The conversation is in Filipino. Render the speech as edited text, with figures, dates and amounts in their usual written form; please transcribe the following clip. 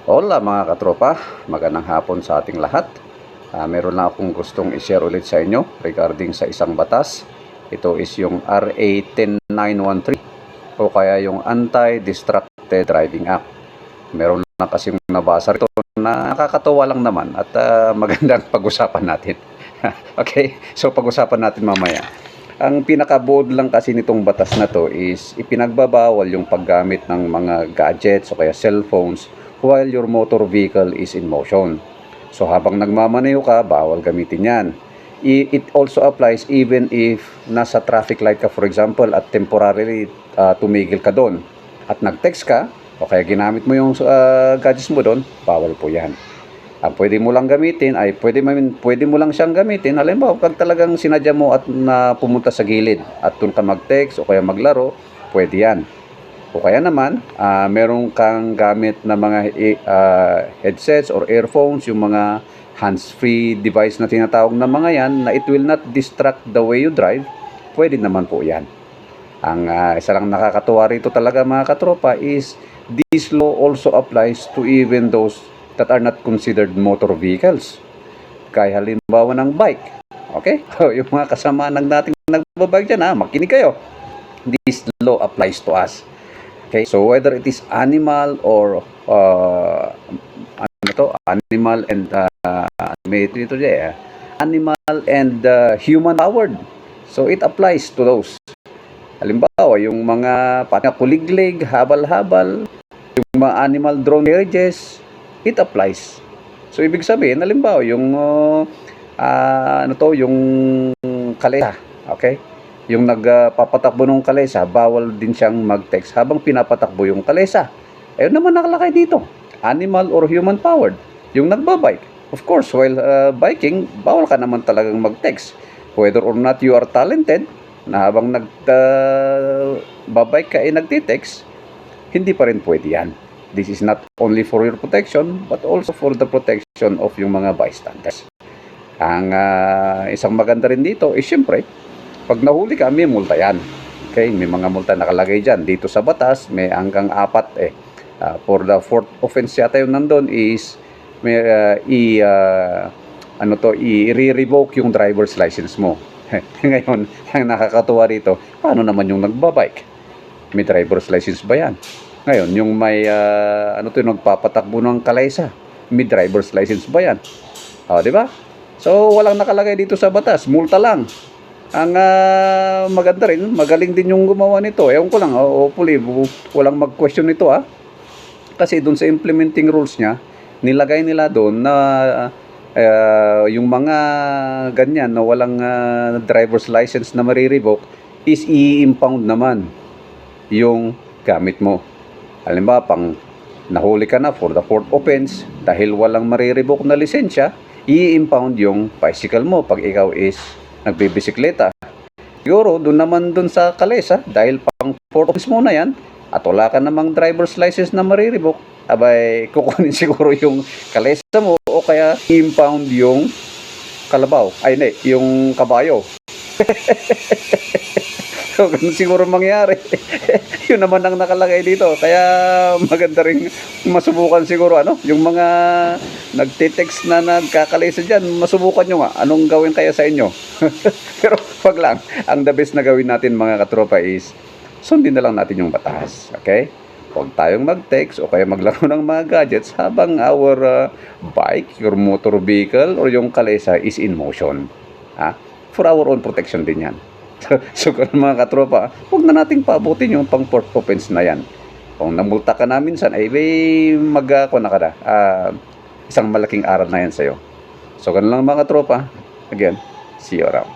Hola mga katropa, magandang hapon sa ating lahat. Meron lang akong gustong i-share ulit sa inyo regarding sa isang batas. Ito is yung RA 10913 o kaya yung Anti-Distracted Driving Act. Meron lang kasing nabasa rito na nakakatawa lang naman at magandang pag-usapan natin. Okay, so pag-usapan natin mamaya. Ang pinaka-bold lang kasi nitong batas na to is ipinagbabawal yung paggamit ng mga gadgets o kaya cellphones while your motor vehicle is in motion. So habang nagmamaneho ka, bawal gamitin yan. It also applies even if nasa traffic light ka, for example, at temporarily tumigil ka doon at nag-text ka o kaya ginamit mo yung gadgets mo doon, bawal po yan. Ang pwede mo lang gamitin ay pwede mo lang siyang gamitin. Halimbawa, pag talagang sinadya mo at na pumunta sa gilid at doon ka mag-text o kaya maglaro, pwede yan. O kaya naman, meron kang gamit na mga headsets or earphones, yung mga hands-free device na tinatawag na mga yan, na it will not distract the way you drive, pwede naman po yan. Ang isa lang nakakatuwa rito talaga mga katropa is this law also applies to even those that are not considered motor vehicles. Kaya halimbawa ng bike. Okay? Yung mga kasama ng dating nagbabike dyan, makinig kayo. This law applies to us. Okay, so whether it is animal or animal and human powered. So it applies to those. Halimbawa, yung mga kuliglig, habal-habal, yung mga animal drone carriages, it applies. So ibig sabihin, halimbawa, yung yung kalesa, okay? Yung nagpapatakbo ng kalesa, bawal din siyang mag-text habang pinapatakbo yung kalesa. Ayun naman nakalakay dito, animal or human powered. Yung nagbabike, of course, while biking, bawal ka naman talagang mag-text. Whether or not you are talented, na habang nagbabike ka ay nagtitext, hindi pa rin pwede yan. This is not only for your protection, but also for the protection of yung mga bystanders. Ang isang maganda rin dito is syempre, pag nahuli ka, may multa yan. Okay, may mga multa nakalagay dyan. Dito sa batas, may hanggang 4 for the 4th offense yata yung nandun is may i-revoke yung driver's license mo. Ngayon, ang nakakatuwa rito, paano naman yung nagbabike? May driver's license ba yan? Ngayon, yung may nagpapatakbo ng kalesa, may driver's license ba yan? Di ba? So, walang nakalagay dito sa batas, multa lang. Ang maganda rin, magaling din yung gumawa nito. Ewan ko lang, hopefully, walang mag-question nito Kasi doon sa implementing rules niya, nilagay nila doon na yung mga ganyan na walang driver's license na marirevoke is i-impound naman yung gamit mo. Halimbawa, pang nahuli ka na for the 4th offense, dahil walang marirevoke na lisensya, i-impound yung bicycle mo pag ikaw is nagbibisikleta. Siguro, doon naman doon sa kalesa, dahil pang 4th offense mo na yan, at wala ka namang driver's license na marirevoke, abay, kukunin siguro yung kalesa mo o kaya impound yung kalabaw. Ay, hindi, yung kabayo. So, ganun siguro mangyari. Yun naman ang nakalagay dito. Kaya maganda rin masubukan siguro yung mga nagtitext na nagkakalesa dyan, masubukan nyo nga. Anong gawin kaya sa inyo? Pero wag lang. Ang the best na gawin natin mga katropa is sundin na lang natin yung batas. Okay? Huwag tayong mag-text o kaya maglaro ng mga gadgets habang our bike, your motor vehicle, or yung kalesa is in motion. For our own protection din yan. So kung mga katropa, huwag na nating paabutin yung pang 4th offense na yan. Kung namulta ka na minsan, ay isang malaking aral na yan sa'yo. So ganun lang mga katropa. Again, see you around.